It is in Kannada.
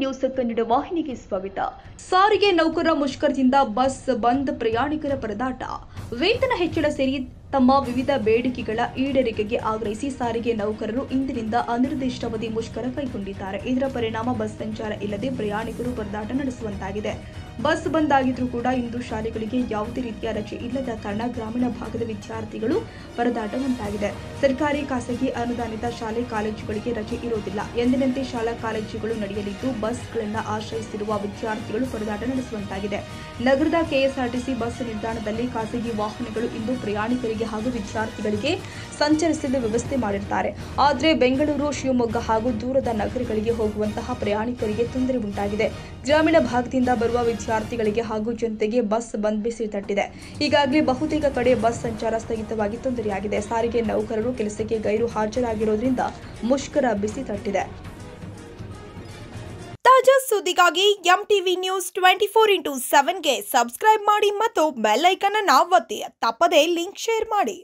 ನ್ಯೂಸ್ ಕನ್ನಡ ವಾಹಿನಿಗೆ ಸ್ವಾಗತ. ಸಾರಿಗೆ ನೌಕರರ ಮುಷ್ಕರದಿಂದ ಬಸ್ ಬಂದ್, ಪ್ರಯಾಣಿಕರ ಪರದಾಟ. ವೇತನ ಹೆಚ್ಚಳ ಸೇರಿ ತಮ್ಮ ವಿವಿಧ ಬೇಡಿಕೆಗಳ ಈಡೇರಿಕೆಗೆ ಆಗ್ರಹಿಸಿ ಸಾರಿಗೆ ನೌಕರರು ಇಂದಿನಿಂದ ಅನಿರ್ದಿಷ್ಟಾವಧಿ ಮುಷ್ಕರ ಕೈಗೊಂಡಿದ್ದಾರೆ. ಇದರ ಪರಿಣಾಮ ಬಸ್ ಸಂಚಾರ ಇಲ್ಲದೆ ಪ್ರಯಾಣಿಕರು ಪರದಾಟ ನಡೆಸುವಂತಾಗಿದೆ. ಬಸ್ ಬಂದ್ ಆಗಿದ್ರೂ ಕೂಡ ಇಂದು ಶಾಲೆಗಳಿಗೆ ಯಾವುದೇ ರೀತಿಯ ರಜೆ ಇಲ್ಲದ ಕಾರಣ ಗ್ರಾಮೀಣ ಭಾಗದ ವಿದ್ಯಾರ್ಥಿಗಳು ಪರದಾಟ ಉಂಟಾಗಿದೆ. ಸರ್ಕಾರಿ, ಖಾಸಗಿ, ಅನುದಾನಿತ ಶಾಲೆ ಕಾಲೇಜುಗಳಿಗೆ ರಜೆ ಇರುವುದಿಲ್ಲ. ಎಂದಿನಂತೆ ಶಾಲಾ ಕಾಲೇಜುಗಳು ನಡೆಯಲಿದ್ದು ಬಸ್ಗಳನ್ನು ಆಶ್ರಯಿಸಿರುವ ವಿದ್ಯಾರ್ಥಿಗಳು ಪರದಾಟ ನಡೆಸುವಂತಾಗಿದೆ. ನಗರದ ಕೆಎಸ್ಆರ್ಟಿಸಿ ಬಸ್ ನಿಲ್ದಾಣದಲ್ಲಿ ಖಾಸಗಿ ವಾಹನಗಳು ಇಂದು ಪ್ರಯಾಣಿಕರಿಗೆ ಹಾಗೂ ವಿದ್ಯಾರ್ಥಿಗಳಿಗೆ ಸಂಚರಿಸಲು ವ್ಯವಸ್ಥೆ ಮಾಡಿರುತ್ತಾರೆ. ಆದರೆ ಬೆಂಗಳೂರು, ಶಿವಮೊಗ್ಗ ಹಾಗೂ ದೂರದ ನಗರಗಳಿಗೆ ಹೋಗುವಂತಹ ಪ್ರಯಾಣಿಕರಿಗೆ ತೊಂದರೆ ಉಂಟಾಗಿದೆ. ಗ್ರಾಮೀಣ ಭಾಗದಿಂದ ಬರುವ ವಿದ್ಯಾರ್ಥಿಗಳಿಗೆ ಹಾಗೂ ಜನತೆಗೆ ಬಸ್ ಬಂದ್ ಬಿಸಿ ತಟ್ಟಿದೆ. ಈಗಾಗಲೇ ಬಹುತೇಕ ಕಡೆ ಬಸ್ ಸಂಚಾರ ಸ್ಥಗಿತವಾಗಿ ತೊಂದರೆಯಾಗಿದೆ. ಸಾರಿಗೆ ನೌಕರರು ಕೆಲಸಕ್ಕೆ ಗೈರು ಹಾಜರಾಗಿರುವುದರಿಂದ ಮುಷ್ಕರ ಬಿಸಿ ತಟ್ಟಿದೆ. ತಾಜಾ ಸುದ್ದಿಗಾಗಿ ಎಂಟಿವಿ ನ್ಯೂಸ್ 24x7ಗೆ ಸಬ್ಸ್ಕ್ರೈಬ್ ಮಾಡಿ ಮತ್ತು ಬೆಲ್ ಐಕಾನ್ ಅನ್ನು ಒತ್ತಿ. ತಪ್ಪದೇ ಲಿಂಕ್ ಶೇರ್ ಮಾಡಿ.